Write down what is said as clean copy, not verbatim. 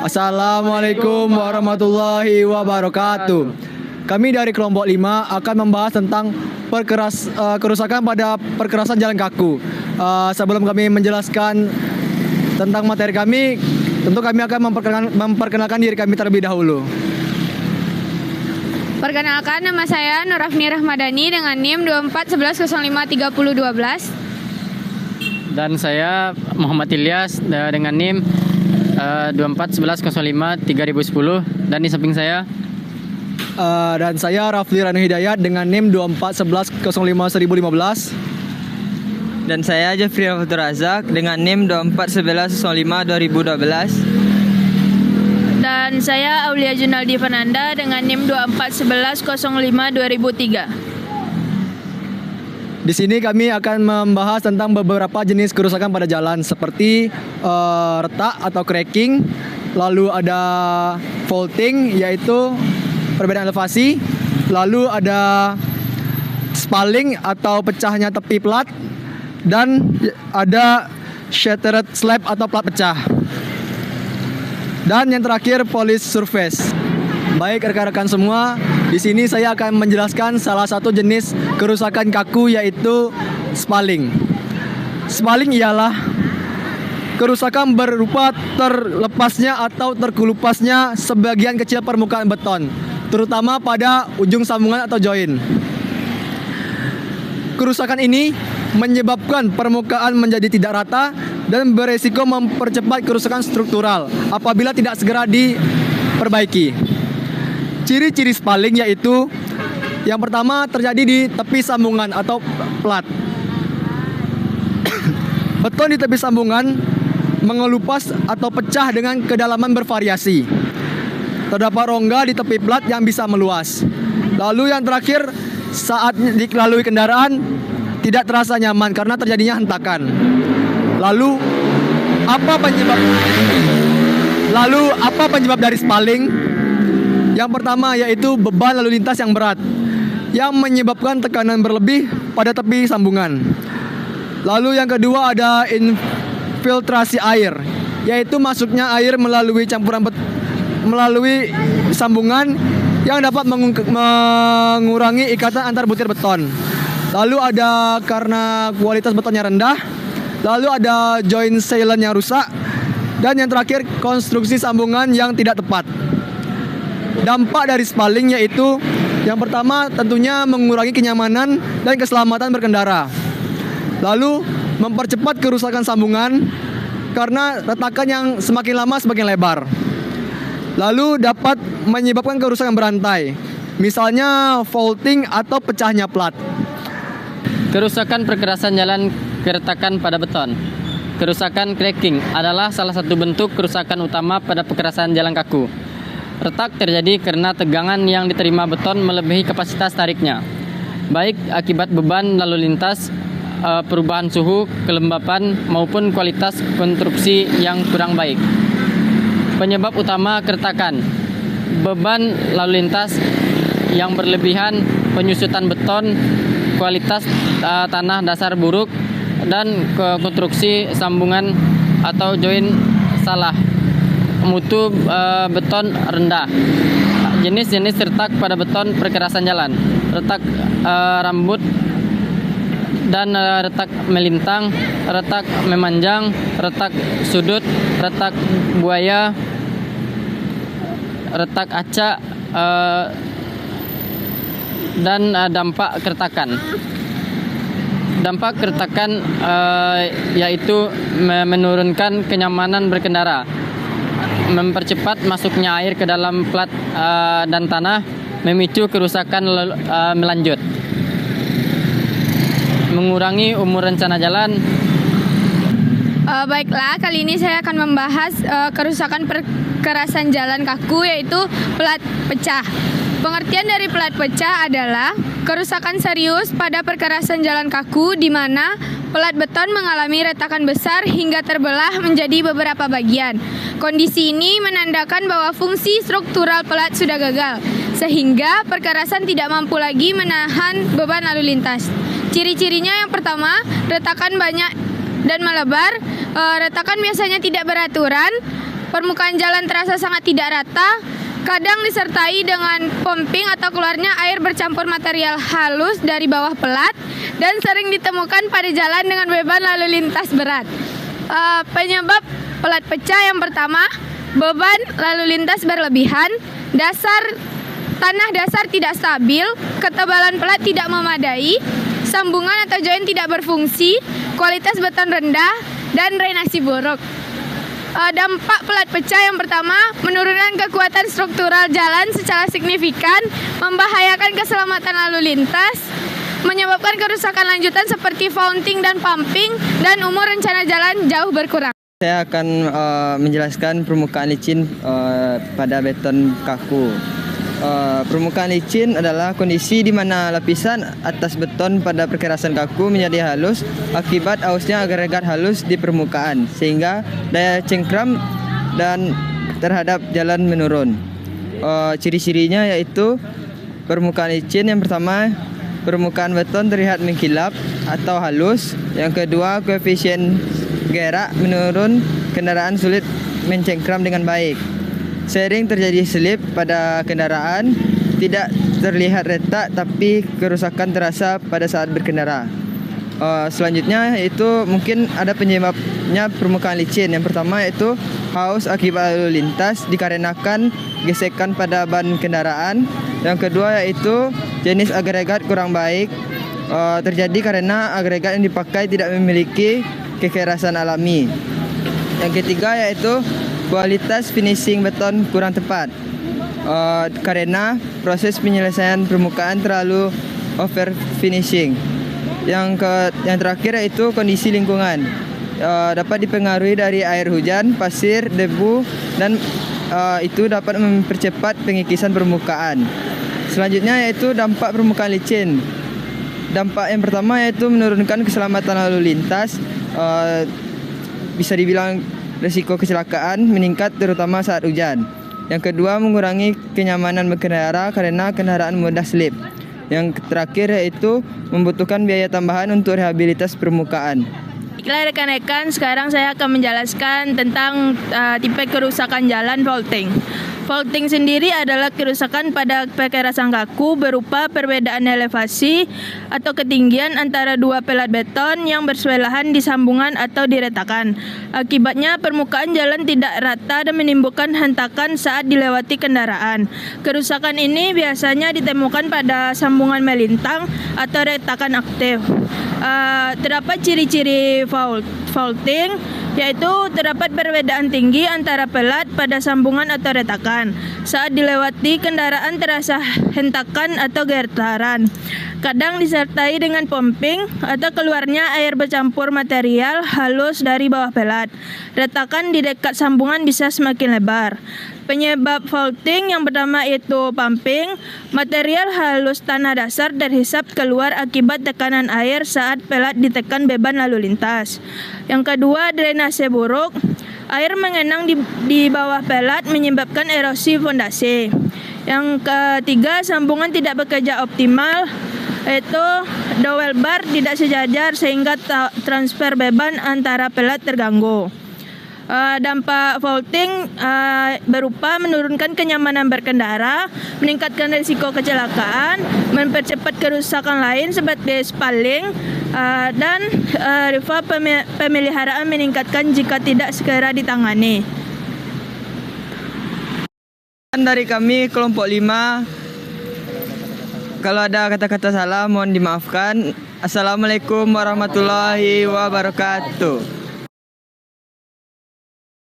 Assalamualaikum warahmatullahi wabarakatuh. Kami dari kelompok 5 akan membahas tentang kerusakan pada perkerasan jalan kaku. Sebelum kami menjelaskan tentang materi kami, tentu kami akan memperkenalkan diri kami terlebih dahulu. Perkenalkan, nama saya Nurafni Rahmadani dengan NIM 2411053012. Dan saya Muhammad Ilyas dengan NIM 2411053010. Dan di samping saya dan saya Rafli Ranu Hidayat dengan NIM 2411051015. Dan saya Jeffrey Abdul Razak dengan NIM 2411052012. Dan saya Aulia Junaldi Fernanda dengan NIM 2411052003. Di sini kami akan membahas tentang beberapa jenis kerusakan pada jalan seperti retak atau cracking, lalu ada faulting yaitu perbedaan elevasi, lalu ada spalling atau pecahnya tepi plat, dan ada shattered slab atau plat pecah. Dan yang terakhir polish surface. Baik rekan-rekan semua, di sini saya akan menjelaskan salah satu jenis kerusakan kaku yaitu spalling. Spalling ialah kerusakan berupa terlepasnya atau terkelupasnya sebagian kecil permukaan beton, terutama pada ujung sambungan atau join. Kerusakan ini menyebabkan permukaan menjadi tidak rata dan beresiko mempercepat kerusakan struktural apabila tidak segera diperbaiki. Ciri-ciri spalling yaitu yang pertama terjadi di tepi sambungan atau plat. Beton di tepi sambungan mengelupas atau pecah dengan kedalaman bervariasi. Terdapat rongga di tepi plat yang bisa meluas. Lalu yang terakhir, saat dilalui kendaraan tidak terasa nyaman karena terjadinya hentakan. Lalu apa penyebab dari spalling? Yang pertama yaitu beban lalu lintas yang berat yang menyebabkan tekanan berlebih pada tepi sambungan. Lalu yang kedua ada infiltrasi air, yaitu masuknya air melalui sambungan yang dapat mengurangi ikatan antar butir beton. Lalu ada karena kualitas betonnya rendah. Lalu ada joint sealant yang rusak. Dan yang terakhir konstruksi sambungan yang tidak tepat. Dampak dari spalling yaitu yang pertama tentunya mengurangi kenyamanan dan keselamatan berkendara. Lalu mempercepat kerusakan sambungan karena retakan yang semakin lama semakin lebar. Lalu dapat menyebabkan kerusakan berantai, misalnya faulting atau pecahnya plat. kerusakan perkerasan jalan keretakan pada beton. Kerusakan cracking adalah salah satu bentuk kerusakan utama pada perkerasan jalan kaku. Retak terjadi karena tegangan yang diterima beton melebihi kapasitas tariknya, baik akibat beban lalu lintas, perubahan suhu, kelembapan, maupun kualitas konstruksi yang kurang baik. Penyebab utama keretakan: beban lalu lintas yang berlebihan, penyusutan beton, kualitas tanah dasar buruk, dan konstruksi sambungan atau join salah, mutu beton rendah. Jenis-jenis retak pada beton perkerasan jalan: retak rambut dan retak melintang, retak memanjang, retak sudut, retak buaya, retak acak, dan dampak keretakan. Dampak keretakan yaitu menurunkan kenyamanan berkendara, mempercepat masuknya air ke dalam plat dan tanah, memicu kerusakan melanjut, mengurangi umur rencana jalan. Baiklah, kali ini saya akan membahas kerusakan perkerasan jalan kaku, yaitu plat pecah. Pengertian dari plat pecah adalah kerusakan serius pada perkerasan jalan kaku di mana plat beton mengalami retakan besar hingga terbelah menjadi beberapa bagian. Kondisi ini menandakan bahwa fungsi struktural plat sudah gagal, sehingga perkerasan tidak mampu lagi menahan beban lalu lintas. Ciri-cirinya yang pertama, retakan banyak dan melebar. Retakan biasanya tidak beraturan. Permukaan jalan terasa sangat tidak rata, kadang disertai dengan pumping atau keluarnya air bercampur material halus dari bawah pelat dan sering ditemukan pada jalan dengan beban lalu lintas berat. Penyebab pelat pecah yang pertama, beban lalu lintas berlebihan, tanah dasar tidak stabil, ketebalan pelat tidak memadai, sambungan atau join tidak berfungsi, kualitas beton rendah, dan drainasi buruk. Dampak pelat pecah yang pertama, menurunkan kekuatan struktural jalan secara signifikan, membahayakan keselamatan lalu lintas, menyebabkan kerusakan lanjutan seperti faulting dan pumping, dan umur rencana jalan jauh berkurang. Saya akan menjelaskan permukaan licin pada beton kaku. Permukaan licin adalah kondisi di mana lapisan atas beton pada perkerasan kaku menjadi halus akibat ausnya agregat halus di permukaan, sehingga daya cengkram dan terhadap jalan menurun. Ciri-cirinya yaitu permukaan licin yang pertama, permukaan beton terlihat mengkilap atau halus. Yang kedua, koefisien gerak menurun, kendaraan sulit mencengkram dengan baik. Sering terjadi slip pada kendaraan, tidak terlihat retak tapi kerusakan terasa pada saat berkendara. Selanjutnya yaitu mungkin ada penyebabnya permukaan licin. Yang pertama yaitu haus akibat lalu lintas dikarenakan gesekan pada ban kendaraan. Yang kedua yaitu jenis agregat kurang baik, terjadi karena agregat yang dipakai tidak memiliki kekerasan alami. Yang ketiga yaitu kualitas finishing beton kurang tepat, karena proses penyelesaian permukaan terlalu over finishing. Yang terakhir yaitu kondisi lingkungan, dapat dipengaruhi dari air hujan, pasir, debu, dan itu dapat mempercepat pengikisan permukaan. Selanjutnya yaitu dampak permukaan licin. Dampak yang pertama yaitu menurunkan keselamatan lalu lintas, bisa dibilang risiko kecelakaan meningkat terutama saat hujan. Yang kedua, mengurangi kenyamanan berkendara karena kendaraan mudah slip. Yang terakhir yaitu membutuhkan biaya tambahan untuk rehabilitas permukaan. Baiklah rekan-rekan, sekarang saya akan menjelaskan tentang tipe kerusakan jalan faulting. Faulting sendiri adalah kerusakan pada perkerasan kaku berupa perbedaan elevasi atau ketinggian antara dua pelat beton yang bersebelahan di sambungan atau diretakan. Akibatnya permukaan jalan tidak rata dan menimbulkan hentakan saat dilewati kendaraan. Kerusakan ini biasanya ditemukan pada sambungan melintang atau retakan aktif. Terdapat ciri-ciri faulting, yaitu terdapat perbedaan tinggi antara pelat pada sambungan atau retakan. Saat dilewati kendaraan terasa hentakan atau getaran. Kadang disertai dengan pumping atau keluarnya air bercampur material halus dari bawah pelat. Retakan di dekat sambungan bisa semakin lebar. Penyebab faulting yang pertama itu pumping. Material halus tanah dasar terhisap keluar akibat tekanan air saat pelat ditekan beban lalu lintas. Yang kedua, drainase buruk. Air mengenang di bawah pelat menyebabkan erosi fondasi. Yang ketiga, sambungan tidak bekerja optimal, yaitu dowel bar tidak sejajar sehingga transfer beban antara pelat terganggu. Dampak faulting berupa menurunkan kenyamanan berkendara, meningkatkan risiko kecelakaan, mempercepat kerusakan lain seperti spaling, dan rival pemeliharaan meningkatkan jika tidak segera ditangani. Dari kami kelompok 5, kalau ada kata-kata salah mohon dimaafkan. Assalamualaikum warahmatullahi wabarakatuh.